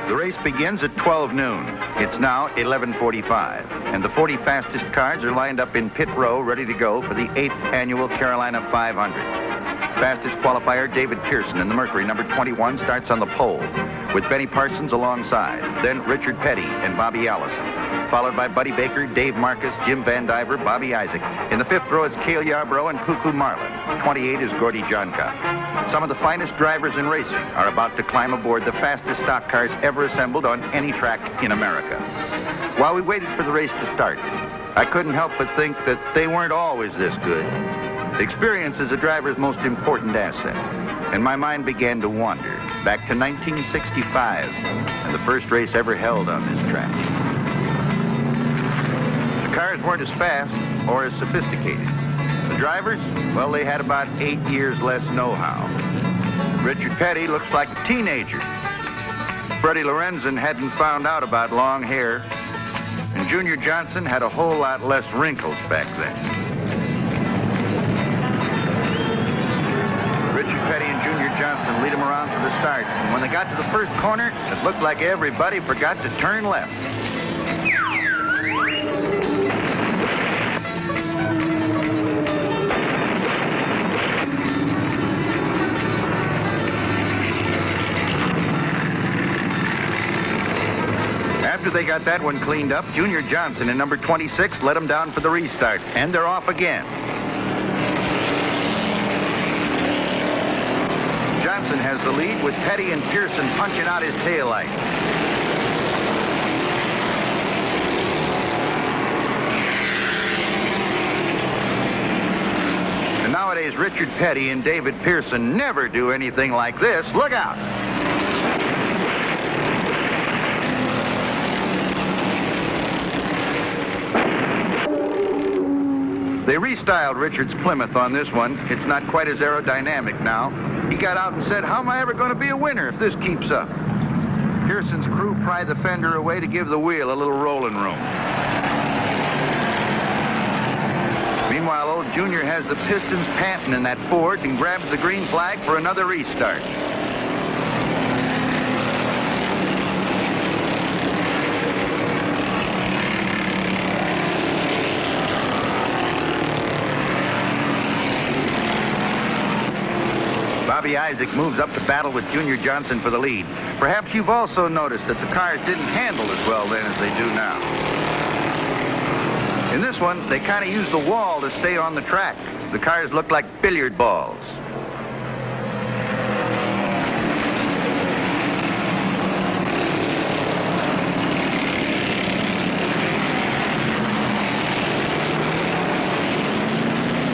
The race begins at 12 noon. It's now 11:45, and the 40 fastest cars are lined up in pit row, ready to go for the 8th annual Carolina 500. Fastest qualifier David Pearson in the Mercury number 21 starts on the pole, with Benny Parsons alongside. Then Richard Petty and Bobby Allison, followed by Buddy Baker, Dave Marcus, Jim Van Diver, Bobby Isaac. In the 5th row, it's Cale Yarborough and Cuckoo Marlin. 28 is Gordy Johncock. Some of the finest drivers in racing are about to climb aboard the fastest stock cars ever assembled on any track in America. While we waited for the race to start, I couldn't help but think that they weren't always this good. Experience is a driver's most important asset, and my mind began to wander back to 1965 and the first race ever held on this track. The cars weren't as fast or as sophisticated. The drivers, well, they had about 8 years less know-how. Richard Petty looks like a teenager. Freddie Lorenzen hadn't found out about long hair, and Junior Johnson had a whole lot less wrinkles back then. Richard Petty and Junior Johnson lead them around for the start, and when they got to the first corner, it looked like everybody forgot to turn left. After they got that one cleaned up, Junior Johnson in number 26 let them down for the restart, and they're off again. Johnson has the lead with Petty and Pearson punching out his taillight. And nowadays, Richard Petty and David Pearson never do anything like this. Look out! They restyled Richard's Plymouth on this one. It's not quite as aerodynamic now. He got out and said, "How am I ever going to be a winner if this keeps up?" Pearson's crew pried the fender away to give the wheel a little rolling room. Meanwhile, old Junior has the pistons panting in that Ford and grabs the green flag for another restart. Bobby Isaac moves up to battle with Junior Johnson for the lead. Perhaps you've also noticed that the cars didn't handle as well then as they do now. In this one, they kind of used the wall to stay on the track. The cars look like billiard balls.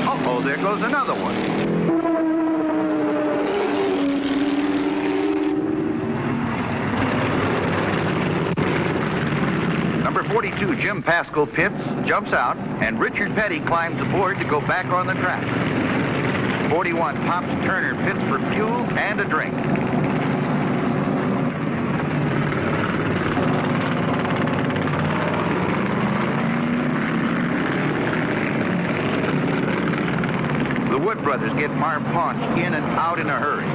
Uh-oh, there goes another one. Number 42, Jim Pascal pits, jumps out, and Richard Petty climbs aboard to go back on the track. 41, Pops Turner pits for fuel and a drink. The Wood brothers get Marv Paunch in and out in a hurry.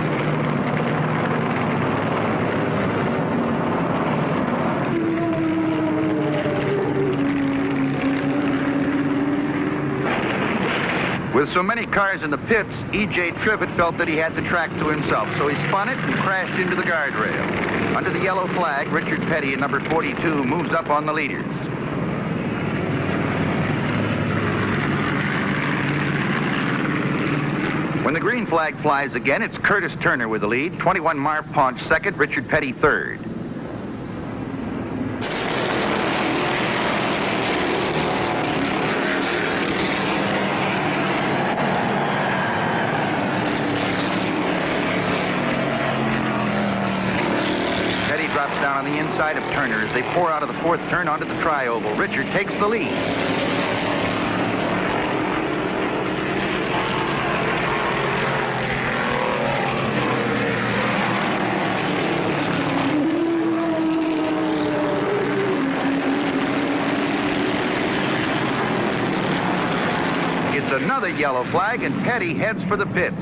With so many cars in the pits, E.J. Trivett felt that he had the track to himself, so he spun it and crashed into the guardrail. Under the yellow flag, Richard Petty in number 42 moves up on the leaders. When the green flag flies again, it's Curtis Turner with the lead, 21 Marv Paunch second, Richard Petty third. Drops down on the inside of Turner as they pour out of the fourth turn onto the tri-oval. Richard takes the lead. It's another yellow flag, and Petty heads for the pits.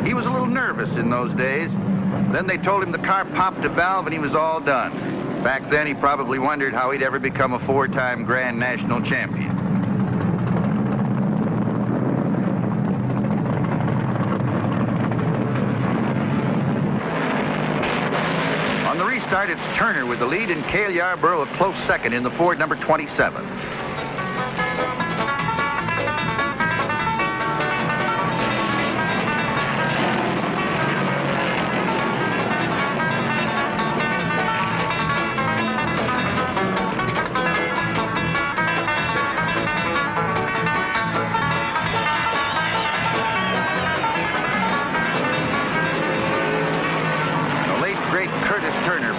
He was a little nervous in those days. Then they told him the car popped a valve and he was all done. Back then, he probably wondered how he'd ever become a four-time Grand National champion. On the restart, it's Turner with the lead and Cale Yarborough a close second in the Ford number 27.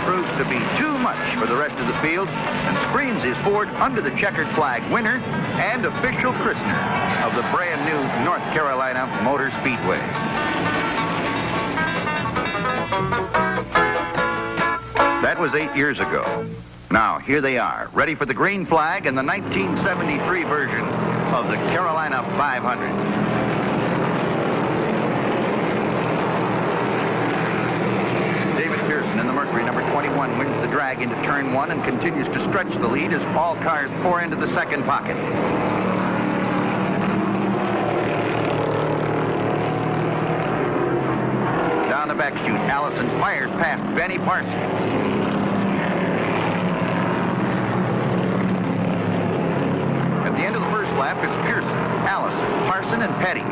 Proves to be too much for the rest of the field and screens his Ford under the checkered flag winner and official christener of the brand new North Carolina Motor Speedway. That was 8 years ago. Now, here they are, ready for the green flag in the 1973 version of the Carolina 500. In the Mercury number 21 wins the drag into turn one and continues to stretch the lead as all cars pour into the second pocket. Down the back chute, Allison fires past Benny Parsons. At the end of the first lap, it's Pearson, Allison, Parson, and Petty.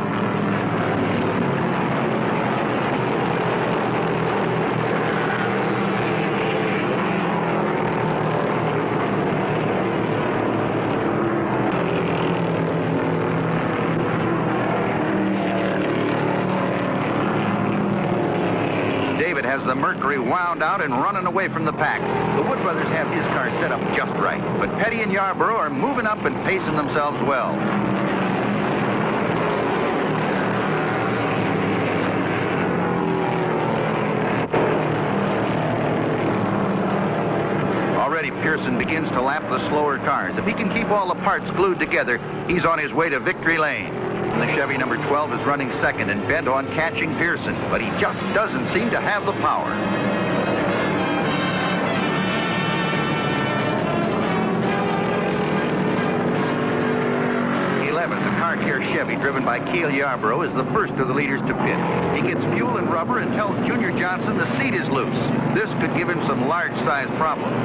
Has the Mercury wound out and running away from the pack. The Wood brothers have his car set up just right, but Petty and Yarborough are moving up and pacing themselves well. Already Pearson begins to lap the slower cars. If he can keep all the parts glued together, he's on his way to victory lane. And the Chevy number 12 is running second and bent on catching Pearson, but he just doesn't seem to have the power. The car care Chevy driven by Cale Yarborough is the first of the leaders to pit. He gets fuel and rubber and tells Junior Johnson the seat is loose. This could give him some large-size problems.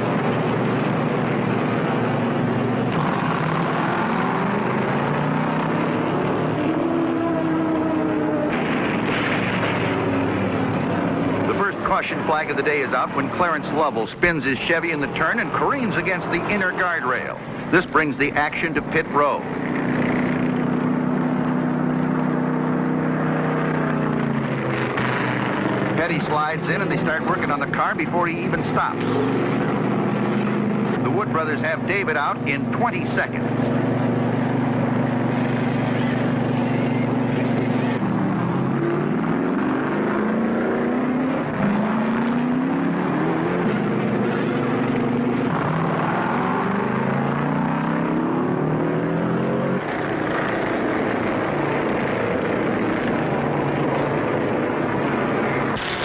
Caution flag of the day is out when Clarence Lovell spins his Chevy in the turn and careens against the inner guardrail. This brings the action to pit row. Petty slides in and they start working on the car before he even stops. The Wood brothers have David out in 20 seconds.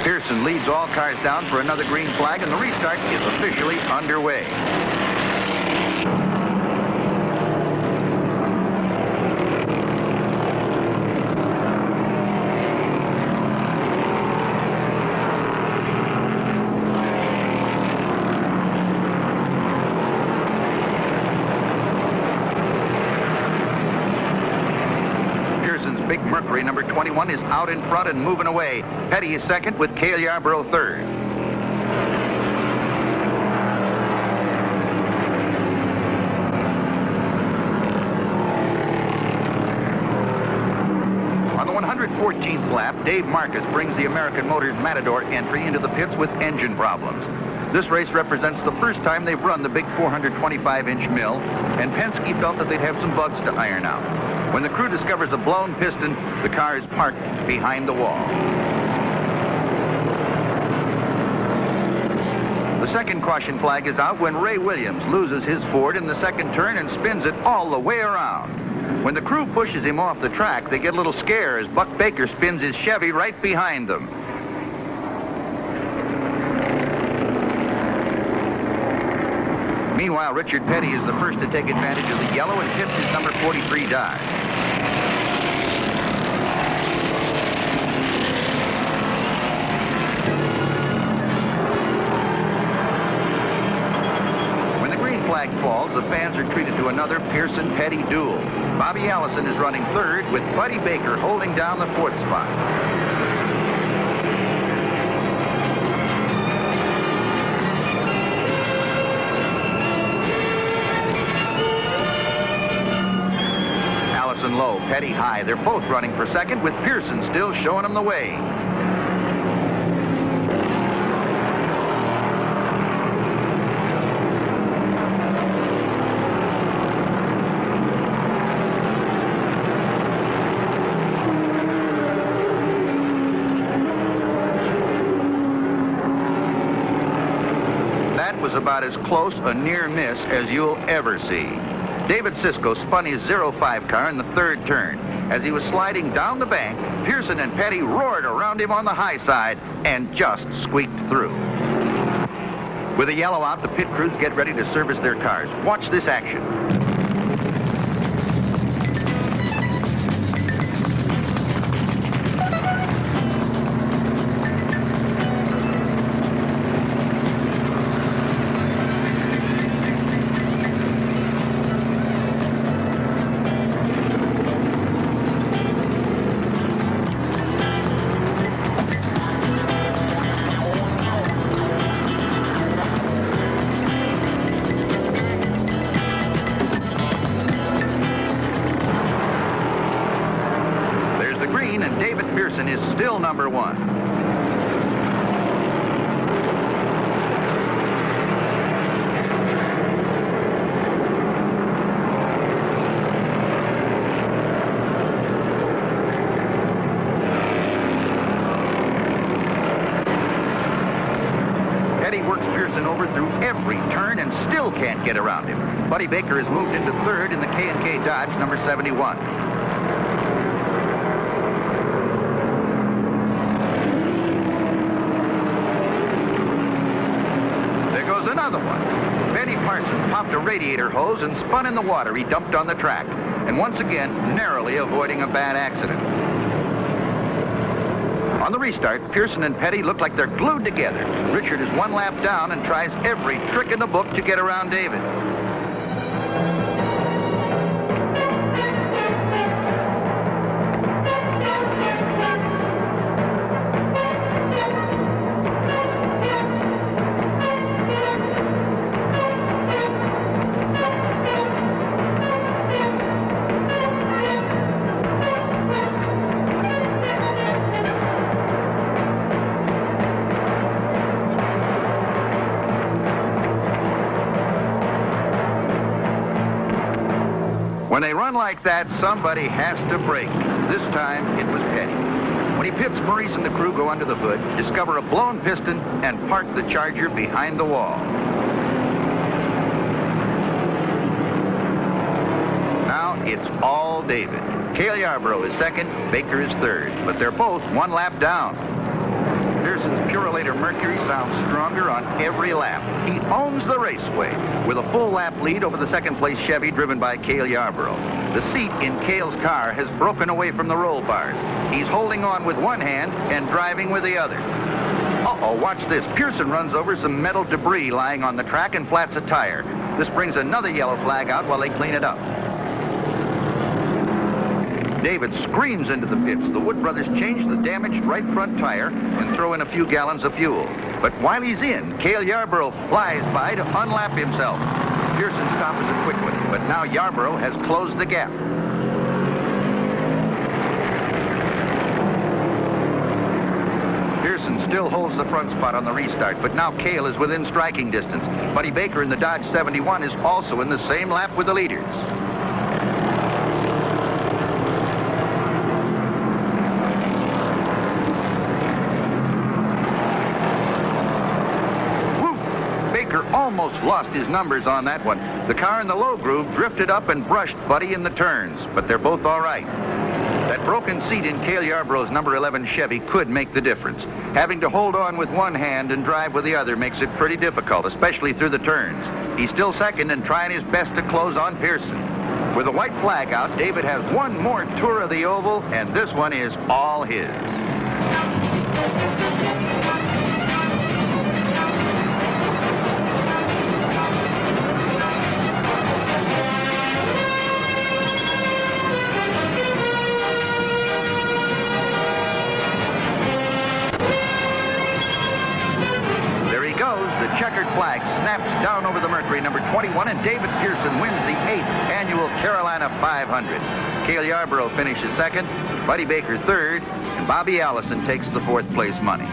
Pearson leads all cars down for another green flag, and the restart is officially underway. Big Mercury number 21 is out in front and moving away. Petty is second with Cale Yarborough third. On the 114th lap, Dave Marcus brings the American Motors Matador entry into the pits with engine problems. This race represents the first time they've run the big 425-inch mill, and Penske felt that they'd have some bugs to iron out. When the crew discovers a blown piston, the car is parked behind the wall. The second caution flag is out when Ray Williams loses his Ford in the second turn and spins it all the way around. When the crew pushes him off the track, they get a little scare as Buck Baker spins his Chevy right behind them. Meanwhile, Richard Petty is the first to take advantage of the yellow and hits his number 43 Dodge. When the green flag falls, the fans are treated to another Pearson-Petty duel. Bobby Allison is running third with Buddy Baker holding down the fourth spot. Allison low, Petty high. They're both running for second with Pearson still showing them the way. That was about as close a near miss as you'll ever see. David Sisko spun his 05 car in the third turn. As he was sliding down the bank, Pearson and Petty roared around him on the high side and just squeaked through. With a yellow out, the pit crews get ready to service their cars. Watch this action. And David Pearson is still number one. Petty works Pearson over through every turn and still can't get around him. Buddy Baker has moved into third in the K&K Dodge number 71. Another one. Benny Parsons popped a radiator hose and spun in the water he dumped on the track, and once again narrowly avoiding a bad accident. On the restart, Pearson and Petty look like they're glued together. Richard is one lap down and tries every trick in the book to get around David. When they run like that, somebody has to brake. This time, it was Petty. When he pits, Maurice and the crew go under the hood, discover a blown piston, and park the Charger behind the wall. Now, it's all David. Cale Yarborough is second, Baker is third, but they're both one lap down. Pearson's Purolator Mercury sounds stronger on every lap. He owns the raceway with a full lap lead over the second-place Chevy driven by Cale Yarborough. The seat in Cale's car has broken away from the roll bars. He's holding on with one hand and driving with the other. Uh-oh, watch this. Pearson runs over some metal debris lying on the track and flats a tire. This brings another yellow flag out while they clean it up. David screams into the pits. The Wood brothers change the damaged right front tire and throw in a few gallons of fuel. But while he's in, Cale Yarborough flies by to unlap himself. Pearson stops it quickly, but now Yarborough has closed the gap. Pearson still holds the front spot on the restart, but now Cale is within striking distance. Buddy Baker in the Dodge 71 is also in the same lap with the leaders. Almost lost his numbers on that one. The car in the low groove drifted up and brushed Buddy in the turns, but they're both all right. That broken seat in Cale Yarborough's number 11 Chevy could make the difference. Having to hold on with one hand and drive with the other makes it pretty difficult, especially through the turns. He's still second and trying his best to close on Pearson. With the white flag out, David has one more tour of the oval, and this one is all his. The checkered flag snaps down over the Mercury, number 21, and David Pearson wins the 8th annual Carolina 500. Cale Yarborough finishes second, Buddy Baker third, and Bobby Allison takes the fourth place money.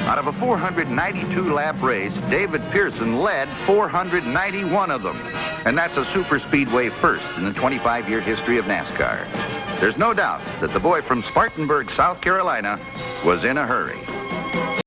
Out of a 492-lap race, David Pearson led 491 of them, and that's a super speedway first in the 25-year history of NASCAR. There's no doubt that the boy from Spartanburg, South Carolina, was in a hurry.